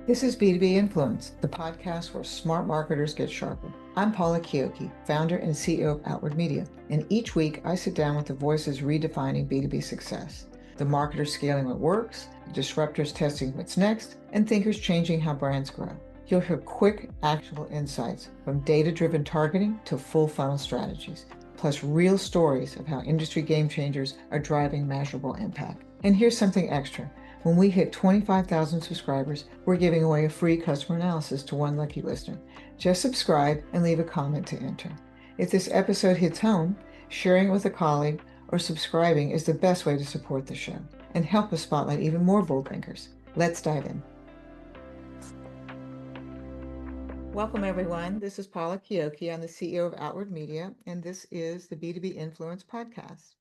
This is B2B Influence, the podcast where smart marketers get sharper. I'm Paula Chiocchi, founder and CEO of Outward Media, and each week I sit down with the voices redefining B2B success, the marketers scaling what works, the disruptors testing what's next, and thinkers changing how brands grow. You'll hear quick, actionable insights from data-driven targeting to full funnel strategies, plus real stories of how industry game changers are driving measurable impact. And here's something extra. When we hit 25,000 subscribers, we're giving away a free customer analysis to one lucky listener. Just subscribe and leave a comment to enter. If this episode hits home, sharing it with a colleague or subscribing is the best way to support the show and help us spotlight even more bold thinkers. Let's dive in. Welcome, everyone. This is Paula Chiocchi. I'm the CEO of Outward Media, and this is the B2B Influence podcast.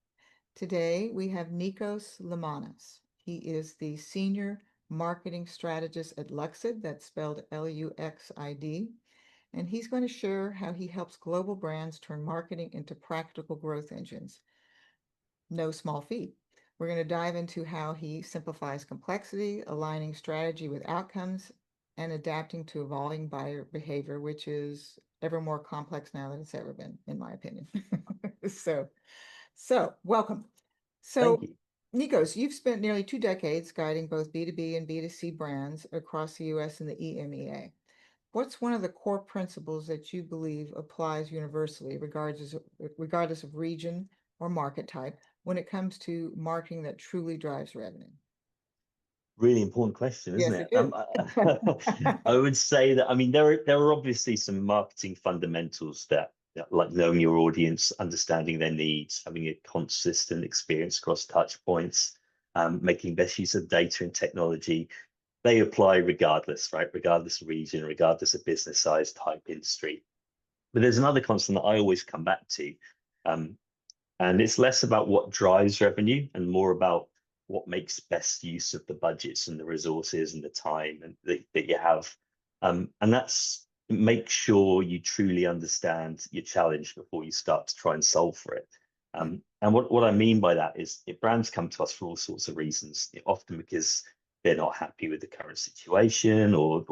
Today, we have Nikos Lemanis. He is the Senior Marketing Strategist at Luxid, that's spelled Luxid, and he's going to share how he helps global brands turn marketing into practical growth engines. No small feat. We're going to dive into how he simplifies complexity, aligning strategy with outcomes, and adapting to evolving buyer behavior, which is ever more complex now than it's ever been, in my opinion. So welcome. So, Thank you. Nikos, you've spent nearly 2 decades guiding both B2B and B2C brands across the US and the EMEA. What's one of the core principles that you believe applies universally, regardless of region or market type, when it comes to marketing that truly drives revenue? Really important question, isn't Yes, it? it is. I would say that, I mean, there are obviously some marketing fundamentals that like knowing your audience, understanding their needs, having a consistent experience across touch points, making best use of data and technology. They apply regardless, right? Regardless of region, regardless of business size, type, industry. But there's another constant that I always come back to, um, and it's less about what drives revenue and more about what makes best use of the budgets and the resources and the time that you have. And that's make sure you truly understand your challenge before you start to try and solve for it. And what I mean by that is if brands come to us for all sorts of reasons, often because they're not happy with the current situation or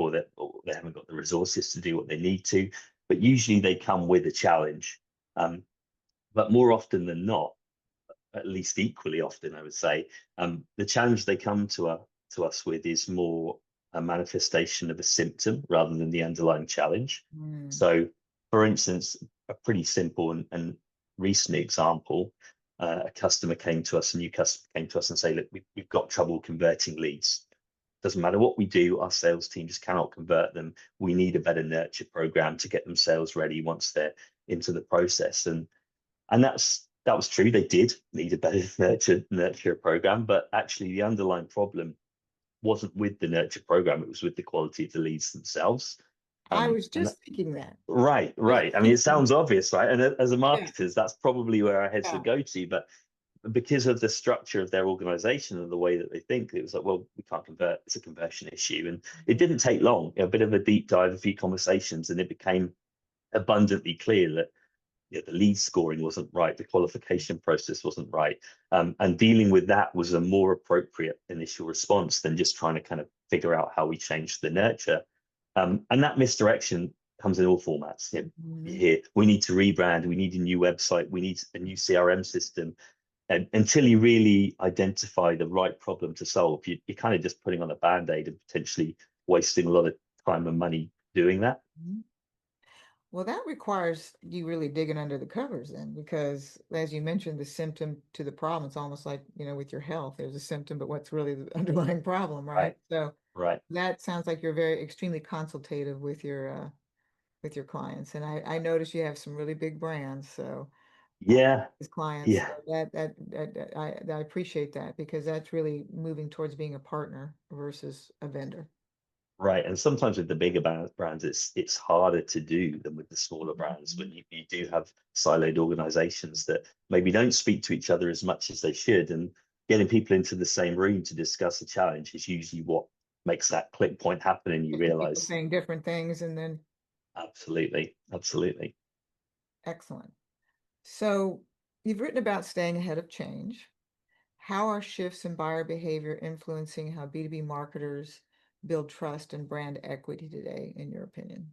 they haven't got the resources to do what they need to, but usually they come with a challenge. But more often than not, at least equally often, I would say, the challenge they come to us with is more a manifestation of a symptom rather than the underlying challenge. Mm. So, for instance, a pretty simple and recent example, a customer came to us, a new customer came to us and say, look, we've got trouble converting leads. Doesn't matter what we do, our sales team just cannot convert them. We need a better nurture program to get them sales ready once they're into the process. And that was true. They did need a better nurture program, but actually the underlying problem wasn't with the nurture program. It was with the quality of the leads themselves. I was And just thinking that. right. I mean, it sounds obvious, right? And as a Yeah, marketers, that's probably where our heads yeah. would go to. But because of the structure of their organization and the way that they think, it was like, well, we can't convert. It's a conversion issue. And it didn't take long, a bit of a deep dive, a few conversations, and it became abundantly clear that the lead scoring wasn't right, the qualification process wasn't right, and dealing with that was a more appropriate initial response than just trying to kind of figure out how we change the nurture. And that misdirection comes in all formats. You hear we need to rebrand, we need a new website, we need a new CRM system. And until you really identify the right problem to solve, you're kind of just putting on a band-aid and potentially wasting a lot of time and money doing that. Mhm. Well, that requires you really digging under the covers then, because as you mentioned, the symptom to the problem, it's almost like, with your health, there's a symptom, but what's really the underlying problem, right? Right, So right. that sounds like you're very extremely consultative with your clients. And I notice you have some really big brands, so Yeah, as clients. So yeah. I appreciate that because that's really moving towards being a partner versus a vendor. Right, and sometimes with the bigger brands, it's harder to do than with the smaller brands. Mhm. When you do have siloed organizations that maybe don't speak to each other as much as they should, and getting people into the same room to discuss a challenge is usually what makes that click point happen, and you 50 people realize, saying different things and then absolutely, absolutely. excellent. So you've written about staying ahead of change. How are shifts in buyer behavior influencing how B2B marketers build trust and brand equity today, in your opinion?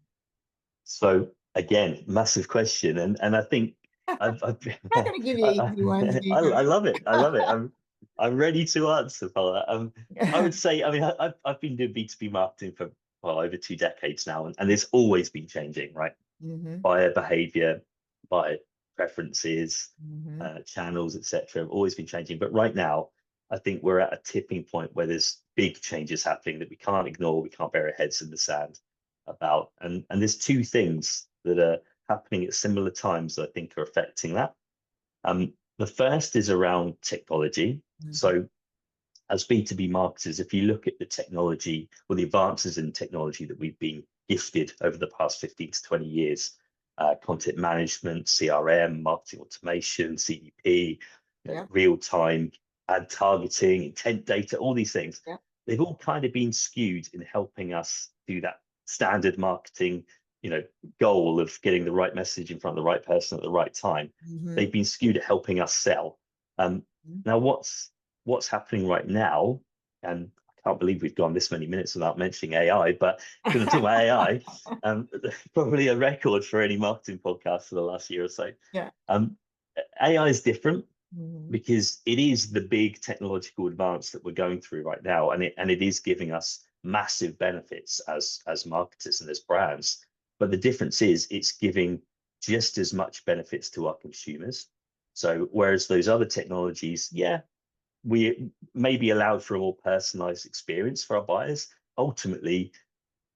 So again, massive question, and I think I've I'm not going to give you easy ones, I Nikos. love it. I love it. I'm ready to answer, Paula. I would say, I mean, I've been doing B2B marketing for well over 2 decades now, and it's always been changing, right? Hmm. Buyer behavior, buyer preferences, Hmm. channels, etc. have always been changing. But right now, I think we're at a tipping point where there's big changes happening that we can't ignore, we can't bury our heads in the sand about. And there's two things that are happening at similar times that I think are affecting that. The first is around technology. Hmm. So as B2B marketers, if you look at the technology or the advances in technology that we've been gifted over the past 15 to 20 years, content management, CRM, marketing automation, CDP, Yeah. real-time ad targeting, intent data, all these things, Yeah. they've all kind of been skewed in helping us do that standard marketing, goal of getting the right message in front of the right person at the right time. Hmm. They've been skewed at helping us sell. Now, what's happening right now, and I can't believe we've gone this many minutes without mentioning AI, but going to talk about AI, probably a record for any marketing podcast for the last year or so. Yeah. Um, AI is different Hmm. because it is the big technological advance that we're going through right now, and it is giving us massive benefits as marketers and as brands. But the difference is it's giving just as much benefits to our consumers. So whereas those other technologies, yeah, we may be allowed for a more personalized experience for our buyers. Ultimately,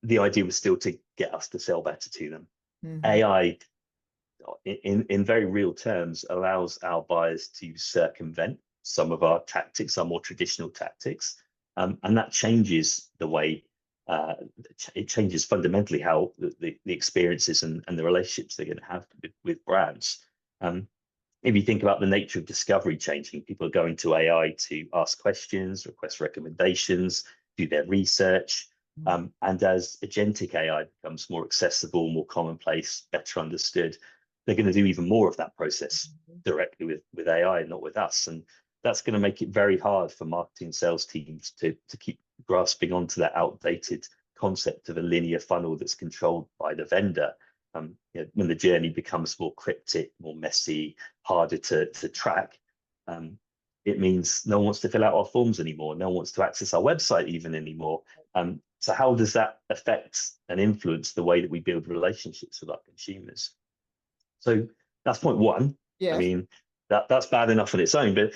the idea was still to get us to sell better to them. Hmm. AI, in very real terms, allows our buyers to circumvent some of our tactics, our more traditional tactics, and that changes the way. It changes fundamentally how the experiences and the relationships they're going to have with brands. Um, if you think about the nature of discovery changing, people are going to AI to ask questions, request recommendations, do their research. And as agentic AI becomes more accessible, more commonplace, better understood, they're going to do even more of that process directly with AI, not with us. And that's going to make it very hard for marketing sales teams to keep grasping onto that outdated concept of a linear funnel that's controlled by the vendor. When the journey becomes more cryptic, more messy, harder to track, it means no one wants to fill out our forms anymore. No one wants to access our website even anymore. So how does that affect and influence the way that we build relationships with our consumers? So that's point one. I Yes. mean, that's bad enough on its own, but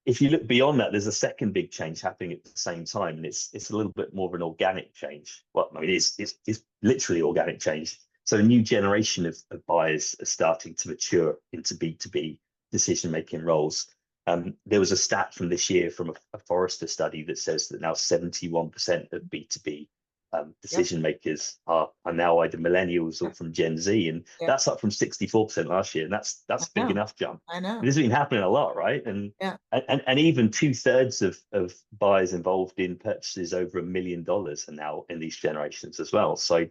if you look beyond that, there's a second big change happening at the same time, and it's a little bit more of an organic change. Well, I mean, it's literally organic change. So a new generation of buyers are starting to mature into B2B decision-making roles. There was a stat from this year from a Forrester study that says that now 71% of B2B Yep. decision makers are now either millennials or Yep. from Gen Z, and Yep. that's up from 64% last year, and that's I a big know. enough jump. I know. This has been happening a lot, right? And Yeah. and even 2/3 of buyers involved in purchases over $1 million are now in these generations as well. So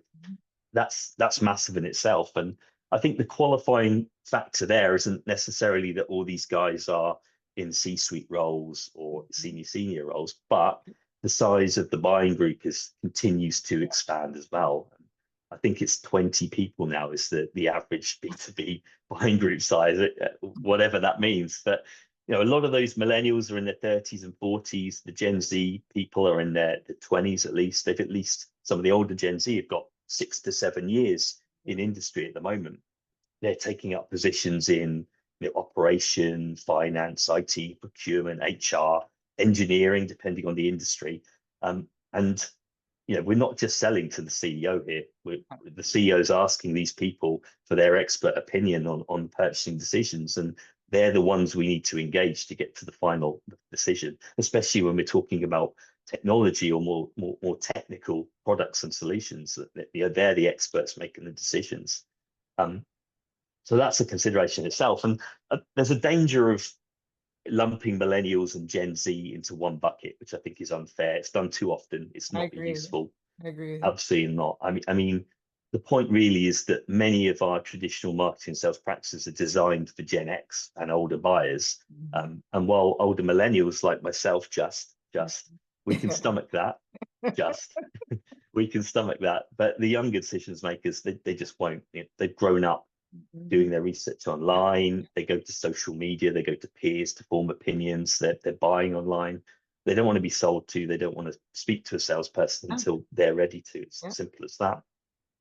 that's massive in itself. And I think the qualifying factor there isn't necessarily that all these guys are in C-suite roles or senior roles, but the size of the buying group continues to expand as well. I think it's 20 people now is the average B2B buying group size, whatever that means. But a lot of those millennials are in their 30s and 40s. The Gen Z people are in their 20s at least. They've at least, some of the older Gen Z have got 6 to 7 years in industry at the moment. They're taking up positions in operation, finance, IT, procurement, HR, engineering, depending on the industry. And we're not just selling to the CEO here. The CEO is asking these people for their expert opinion on purchasing decisions, and they're the ones we need to engage to get to the final decision, especially when we're talking about technology or more technical products and solutions. They're the experts making the decisions. So that's a consideration itself. And there's a danger of lumping millennials and Gen Z into one bucket, which I think is unfair. It's done too often. It's I not agree with you. useful. I agree with you. Absolutely not. I mean, the point really is that many of our traditional marketing sales practices are designed for Gen X and older buyers. Mhm. And while older millennials like myself, we can stomach that. just. We can stomach that. But the younger decisions makers, they just won't. They've grown up doing their research online. They go to social media. They go to peers to form opinions. They're buying online. They don't want to be sold to. They don't want to speak to a salesperson Yeah. until they're ready to. It's Yeah. as simple as that.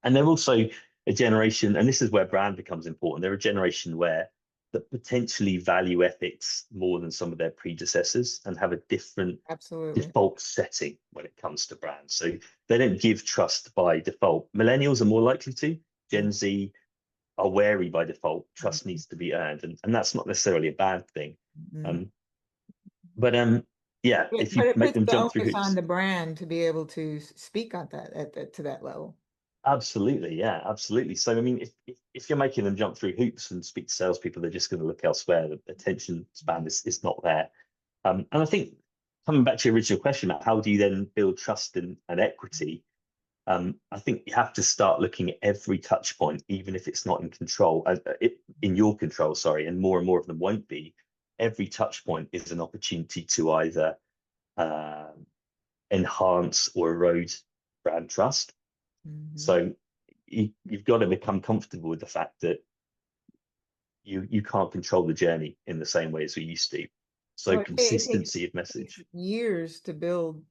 And they're also a generation, and this is where brand becomes important. They're a generation where that potentially value ethics more than some of their predecessors and have a different Absolutely. default setting when it comes to brands. So they don't give trust by default. Millennials are more likely to. Gen Z are wary by default. Trust needs to be earned, and that's not necessarily a bad thing. Mm-hmm. But yeah, if But you it make puts them the jump through onus on hoops. the brand to be able to speak on that to that level. Absolutely, yeah, absolutely. So I mean, if you're making them jump through hoops and speak to salespeople, they're just going to look elsewhere. The attention span is not there. And I think coming back to your original question about how do you then build trust and equity, I think you have to start looking at every touch point, even if it's not in control, in your control, sorry, and more of them won't be. Every touch point is an opportunity to either enhance or erode brand trust. So you've got to become comfortable with the fact that you can't control the journey in the same way as we used to. So So it takes consistency of message. years to build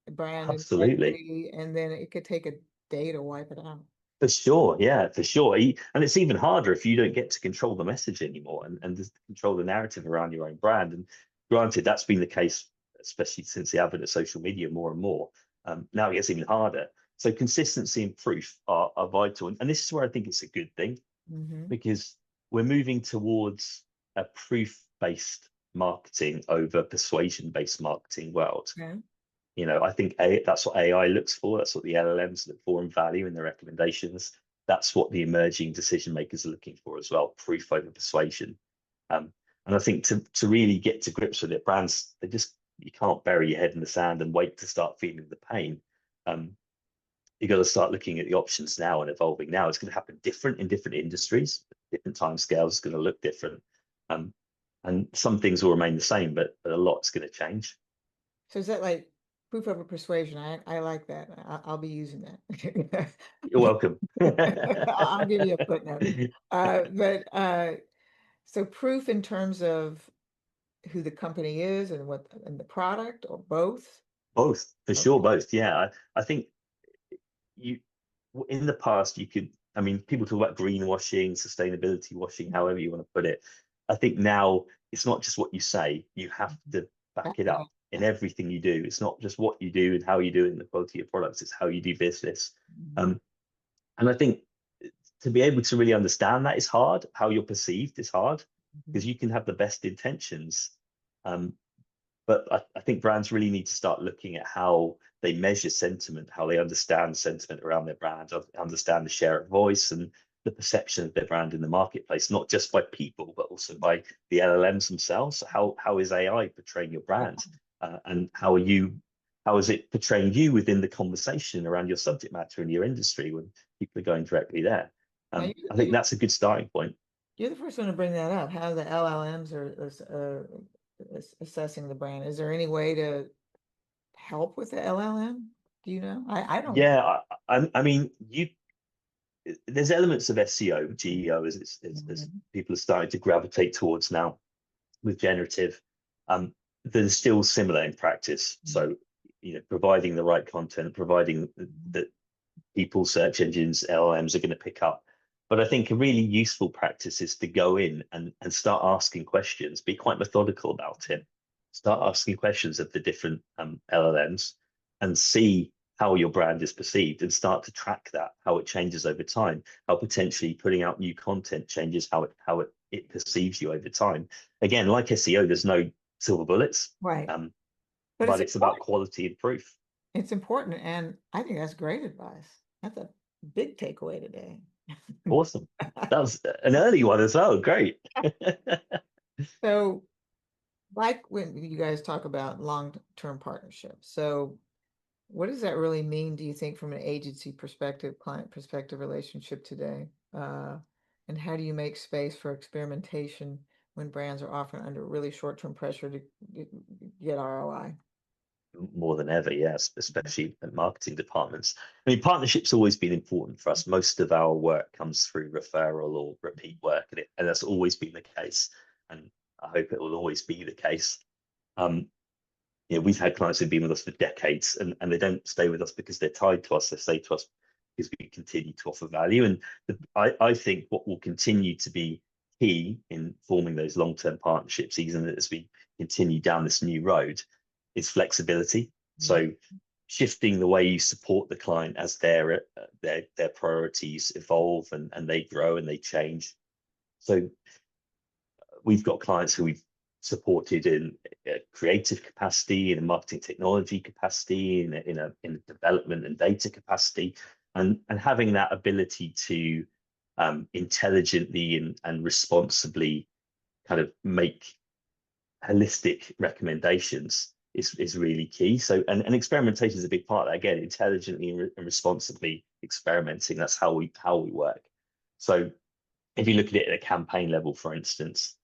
a brand Absolutely. integrity, and then it could take a day to wipe it out. For sure, yeah, for sure. And it's even harder if you don't get to control the message anymore and just control the narrative around your own brand. And granted, that's been the case, especially since the advent of social media more and more. Now it gets even harder. So consistency and proof are vital. And this is where I think it's a good thing because we're moving towards a proof-based marketing over persuasion-based marketing world. Okay. I think that's what AI looks for. That's what the LLMs look for and value in their recommendations. That's what the emerging decision makers are looking for as well, proof over persuasion. And I think to really get to grips with it, brands, you can't bury your head in the sand and wait to start feeling the pain. You've got to start looking at the options now and evolving now. It's going to happen different in different industries, different time scales. It's going to look different. And some things will remain the same, but a lot's going to change. So is that like proof over persuasion? I like that. I'll be using that. You're welcome. I'll give you a footnote. So proof in terms of who the company is and the product, or both? Both, for Okay. sure, both. Yeah, I think you in the past you could. I mean, people talk about greenwashing, sustainability washing, however you want to put it. I think now it's not just what you say; you have to back it up in everything you do. It's not just what you do and how you do it and the quality of products; it's how you do business. And I think to be able to really understand that is hard. How you're perceived is hard because you can have the best intentions, but I think brands really need to start looking at how they measure sentiment, how they understand sentiment around their brand, understand the share of voice and the perception of their brand in the marketplace, not just by people, but also by the LLMs themselves. So how is AI portraying your brand, and how is it portraying you within the conversation around your subject matter in your industry when people are going directly there? I think that's a good starting point. You're the first one to bring that up. How the LLMs are assessing the brand. Is there any way to help with the LLM? Do you know? I don't. Yeah, I mean, there's elements of SEO, GEO, as people are starting to gravitate towards now with generative, that is still similar in practice. So, providing the right content, providing that people, search engines, LLMs are going to pick up. But I think a really useful practice is to go in and start asking questions, be quite methodical about it, start asking questions of the different LLMs and see how your brand is perceived and start to track that, how it changes over time, how potentially putting out new content changes how it perceives you over time. Again, like SEO, there's no silver bullets, Right. but it's about quality and proof. It's important, and I think that's great advice. That's a big takeaway today. Awesome. That was an early one as well. Great. So, like when you guys talk about long-term partnerships, so what does that really mean, do you think, from an agency perspective, client perspective relationship today? And how do you make space for experimentation when brands are often under really short-term pressure to get ROI? more than ever, yes, especially at marketing departments. I mean, partnership's always been important for us. Most of our work comes through referral or repeat work, and that's always been the case. And I hope it will always be the case. Um, we've had clients who've been with us for decades, and they don't stay with us because they're tied to us. They stay to us because we continue to offer value. And I think what will continue to be key in forming those long-term partnerships, even as we continue down this new road, is flexibility. So shifting the way you support the client as their priorities evolve and they grow and they change. So we've got clients who we've supported in a creative capacity, in a marketing technology capacity, in a development and data capacity, and having that ability to intelligently and responsibly kind of make holistic recommendations is really key. So and experimentation is a big part of that. Again, intelligently and responsibly experimenting. That's how we work. So if you look at it at a campaign level, for instance,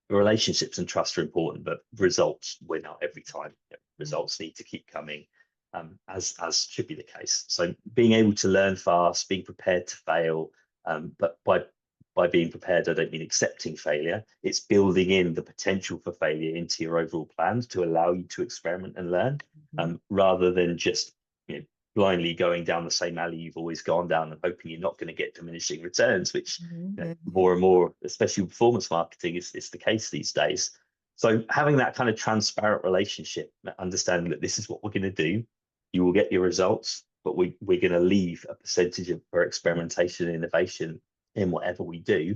relationships and trust are important, but results win out every time. Results need to keep coming, as should be the case. So being able to learn fast, being prepared to fail, but by being prepared, I don't mean accepting failure. It's building in the potential for failure into your overall plans to allow you to experiment and learn, rather than just blindly going down the same alley you've always gone down and hoping you're not going to get diminishing returns, which more and more, especially performance marketing, is the case these days. So having that kind of transparent relationship, understanding that this is what we're going to do, you will get your results, but we're going to leave a percentage for experimentation and innovation in whatever we do,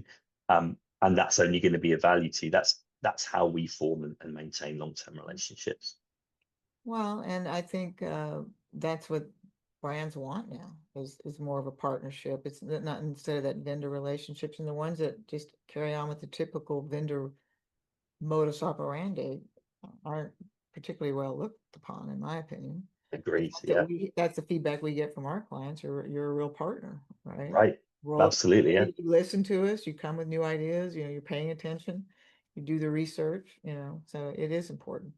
and that's only going to be a value to you. That's how we form and maintain long-term relationships. Well, and I think that's what brands want now is more of a partnership. It's not instead of that vendor relationships, and the ones that just carry on with the typical vendor modus operandi aren't particularly well looked upon, in my opinion. Agreed. Yeah. That's the feedback we get from our clients. You're a real partner, right? Right. Absolutely. Yeah. You listen to us. You come with new ideas. You're paying attention. You do the research. So it is important.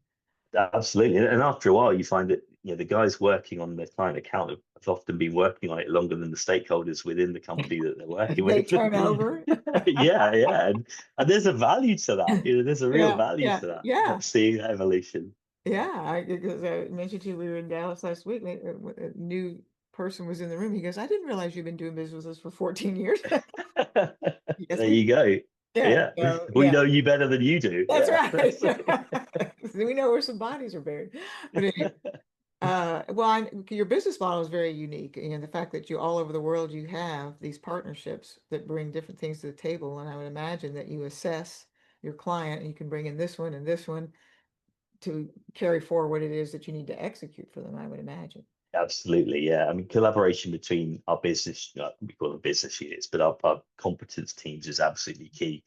Absolutely. And after a while, you find that the guys working on the client account have often been working on it longer than the stakeholders within the company that they're working They with. turn over. Yeah. And there's a value to that. There's a real value to that. Yeah. Seeing that evolution. Yeah, because I mentioned to you, we were in Dallas last week. A new person was in the room. He goes, "I didn't realize you've been doing business with us for 14 years." Yes, There you go. yeah. So, We know you better than you do. that's right. We know where some bodies are buried. But anyway, your business model is very unique, and the fact that you all over the world you have these partnerships that bring different things to the table, and I would imagine that you assess your client, and you can bring in this one and this one to carry forward what it is that you need to execute for them, I would imagine. Absolutely, yeah. I mean, collaboration between our business, we call them business units, but our competence teams is absolutely key.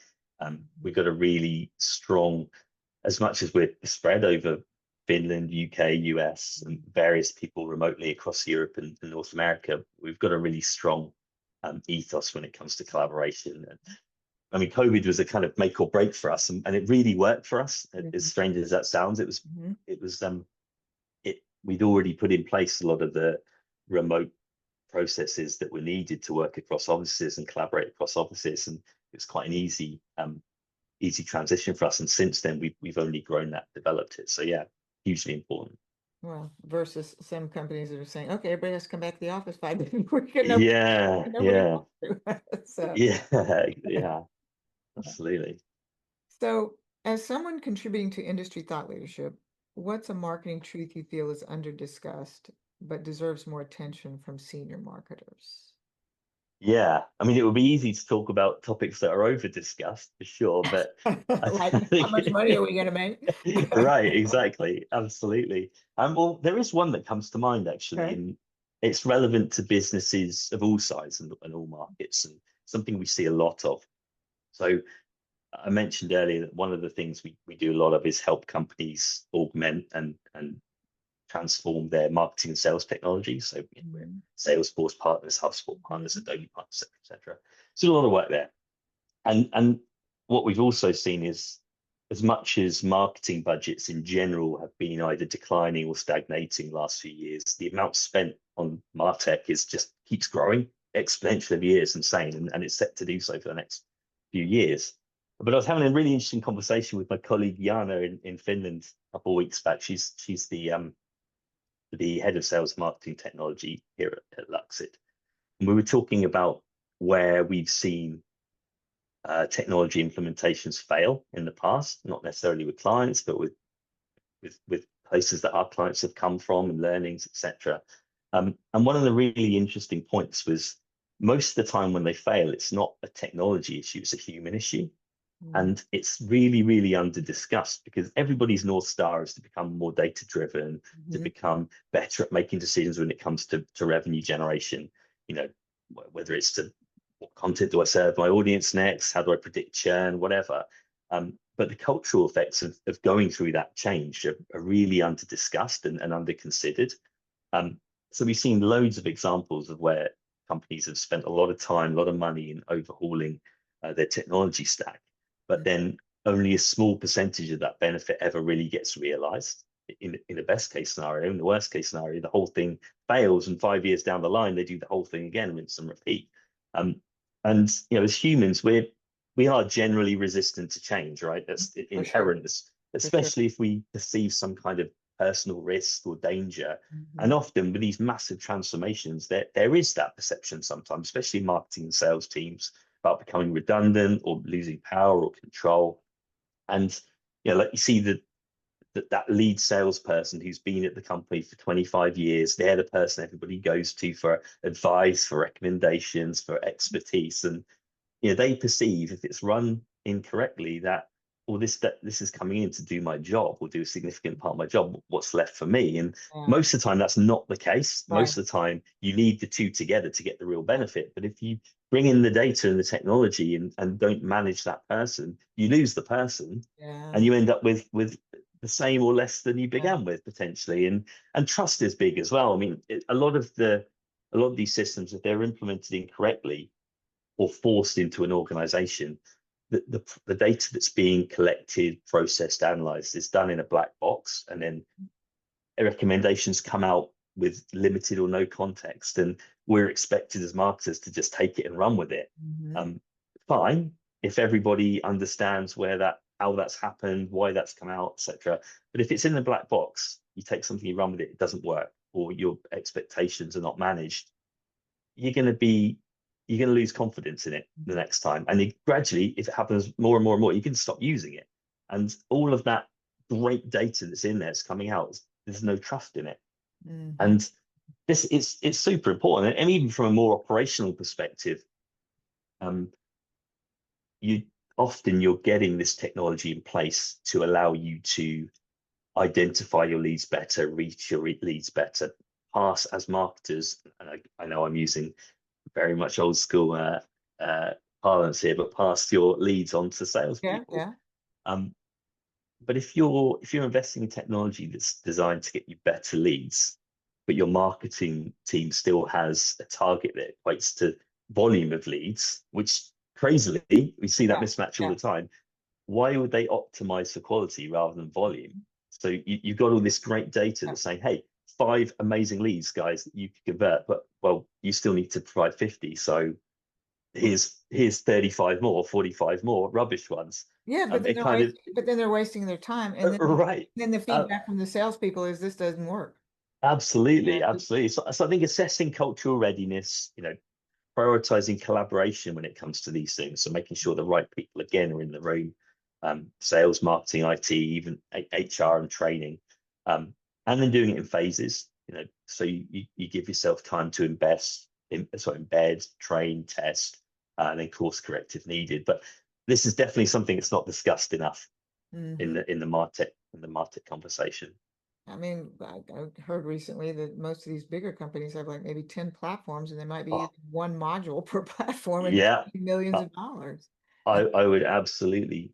We've got a really strong, as much as we're spread over Finland, UK, US, and various people remotely across Europe and North America, we've got a really strong ethos when it comes to collaboration. And I mean, COVID was a kind of make or break for us, and it really worked for us. As strange as that sounds, we'd already put in place a lot of the remote processes that were needed to work across offices and collaborate across offices, and it's quite an easy transition for us. And since then, we've only grown that, developed it. So yeah, hugely important. Well, versus some companies that are saying, okay, everybody has to come back to the office 5 days a week. Yeah. So Yeah. Absolutely. So, as someone contributing to industry thought leadership, what's a marketing truth you feel is under discussed but deserves more attention from senior marketers? Yeah, I mean, it would be easy to talk about topics that are over discussed for sure, but I Like, how much think money are we going to make? right, exactly, absolutely. Well, there is one that comes to mind actually, Okay. and it's relevant to businesses of all sizes and all markets, and something we see a lot of. So I mentioned earlier that one of the things we do a lot of is help companies augment and transform their marketing and sales technology. So we're Salesforce partners, HubSpot partners, Adobe partners, etc. So a lot of work there. And what we've also seen is as much as marketing budgets in general have been either declining or stagnating last few years, the amount spent on martech is just keeps growing exponentially every year. It's insane, and it's set to do so for the next few years. But I was having a really interesting conversation with my colleague Jana in Finland a couple of weeks back. She's the head of sales marketing technology here at Luxid. And we were talking about where we've seen technology implementations fail in the past, not necessarily with clients, but with places that our clients have come from and learnings, etc. And one of the really interesting points was most of the time when they fail, it's not a technology issue, it's a human issue. And it's really, really under discussed because everybody's North Star is to become more data driven, to become better at making decisions when it comes to revenue generation. You know, whether it's to what content do I serve my audience next? How do I predict churn? Whatever. But the cultural effects of going through that change are really under discussed and under considered. So we've seen loads of examples of where companies have spent a lot of time, a lot of money in overhauling their technology stack, but then only a small percentage of that benefit ever really gets realized. In the best case scenario, in the worst case scenario, the whole thing fails, and 5 years down the line, they do the whole thing again, rinse and repeat. And you know, as humans, we are generally resistant to change, right? That's inherent, especially if we perceive some kind of personal risk or danger. And often with these massive transformations, there is that perception sometimes, especially in marketing and sales teams, about becoming redundant or losing power or control. And you know, like you see that lead salesperson who's been at the company for 25 years, they're the person everybody goes to for advice, for recommendations, for expertise. And you know, they perceive if it's run incorrectly that, well, this is coming in to do my job or do a significant part of my job. What's left for me? And most of the time, that's not the case. Most of the time, you need the two together to get the real benefit. But if you bring in the data and the technology and don't manage that person, you lose the person, and you end up with the same or less than you began with potentially. And trust is big as well. I mean, a lot of these systems, if they're implemented incorrectly or forced into an organization, the data that's being collected, processed, analyzed is done in a black box, and then recommendations come out with limited or no context, and we're expected as marketers to just take it and run with it. Fine if everybody understands how that's happened, why that's come out, etc. But if it's in the black box, you take something, you run with it, it doesn't work, or your expectations are not managed, you're going to lose confidence in it the next time. And gradually, if it happens more and more and more, you can stop using it. And all of that great data that's in there is coming out. There's no trust in it. And it's super important. And even from a more operational perspective, you're getting this technology in place to allow you to identify your leads better, reach your leads better, pass as marketers. And I know I'm using very much old school parlance here, but pass your leads on to salespeople. But if you're investing in technology that's designed to get you better leads, but your marketing team still has a target that equates to volume of leads, which crazily we see that mismatch all the time, why would they optimize for quality rather than volume? So you've got all this great data that's saying, hey, 5 amazing leads, guys, that you could convert, but well, you still need to provide 50. So here's 35 more, 45 more rubbish ones. But then they're wasting their time. And then the feedback from the salespeople is this doesn't work. Absolutely. So I think assessing cultural readiness, you know, prioritizing collaboration when it comes to these things. So making sure the right people again are in the room, sales, marketing, IT, even HR and training. And then doing it in phases, you know, so you give yourself time to embed, train, test, and then course correct if needed. But this is definitely something that's not discussed enough in the martech conversation. I mean, I heard recently that most of these bigger companies have like maybe 10 platforms, and they might be using one module per platform and millions of dollars. I would absolutely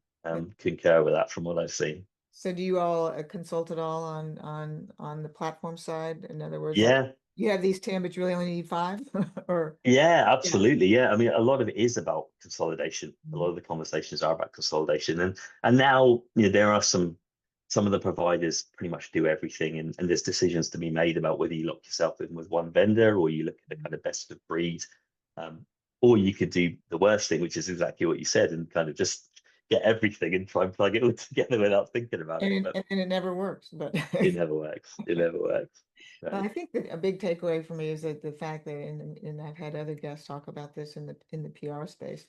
concur with that from what I've seen. So do you all consult at all on the platform side? In other words, yeah, you have these 10, but you really only need 5 or Yeah, absolutely. Yeah. I mean, a lot of it is about consolidation. A lot Mhm. of the conversations are about consolidation. And now, there are some of the providers pretty much do everything, and there's decisions to be made about whether you lock yourself in with one vendor or you look at the kind of best of breed. Um, or you could do the worst thing, which is exactly what you said, and kind of just get everything and try and plug it all together without thinking about it. But And it never works, but it never works. It never works. well, So, I think that a big takeaway for me is that the fact that, and I've had other guests talk about this in the PR space,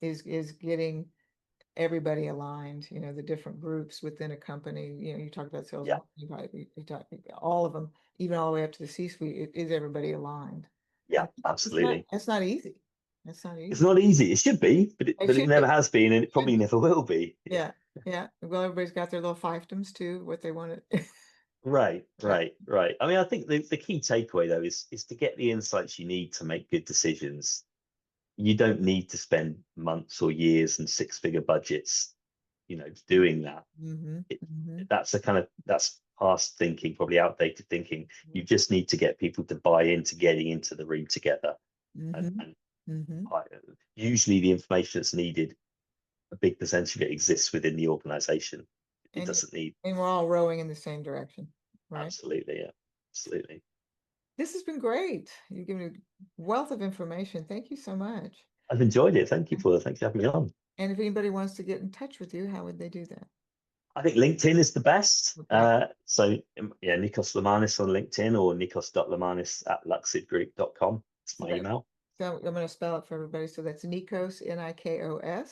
is getting everybody aligned. The different groups within a company. You talk about sales and yeah, marketing, right? You talk all of them, even all the way up to the C-suite. Is everybody aligned? yeah, And it's not. absolutely. It's not easy. It's not It's easy. not easy. It should be, but It it should never be. has been, and it Should probably be. never will be. Yeah. Yeah. Yeah. Well, everybody's got their little fiefdoms too, what they want to. Right, Right. right, right. I mean, I think the key takeaway though is to get the insights you need to make good decisions. You don't need to spend months or years and six-figure budgets, doing that. Mm-hmm. It, Mm-hmm. that's past thinking, probably outdated thinking. You just need to get people to buy into getting into the room together. And, Mm-hmm. and Mm-hmm. I, usually the information that's needed, a big percentage of it exists within the organization. It And doesn't need. and we're all rowing in the same direction, right? Absolutely, yeah, absolutely. This has been great. You've given a wealth of information. Thank you so much. I've enjoyed it. Thank you, And Paula. Thanks for having me on. if anybody wants to get in touch with you, how would they do that? I think LinkedIn is the best. Okay. Yeah, Nikos Lemanis on LinkedIn or nikos.lemanis@luxidgroup.com. It's So my that email. so I'm going to spell it for everybody. So that's Nikos, Nikos,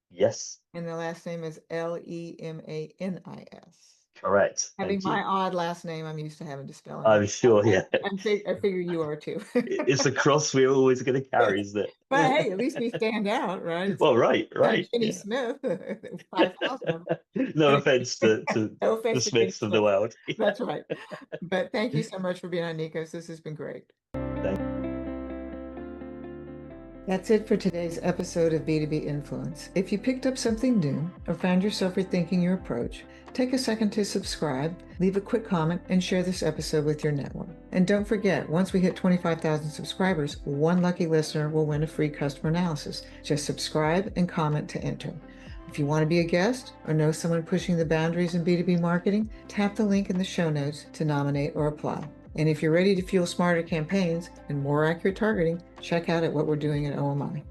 Yes, and the last name is Lemanis. correct. Having Thank you. my odd last name, I'm used to having to spell it out. I'm sure, yeah. I figure you are too. It's a cross we're always going to carry, isn't But hey, at it? least we stand out, right? It's Well, right, not right. Jenny Yeah. Smith, 5,000 of them. No Anyway, offense to no the offense to Jenny Smiths of the Smith. world. That's right. But thank you so much for being on Nikos. This has been great. Thank That's it for today's episode of B2B Influence. If you picked up something new or found yourself rethinking your approach, take a second to subscribe, leave a quick comment, and share this episode with your network. And don't forget, once we hit 25,000 subscribers, one lucky listener will win a free customer analysis. Just subscribe and comment to enter. If you want to be a guest or know someone pushing the boundaries in B2B marketing, tap the link in the show notes to nominate or apply. And if you're ready to fuel smarter campaigns and more accurate targeting, check out what we're doing at OMI.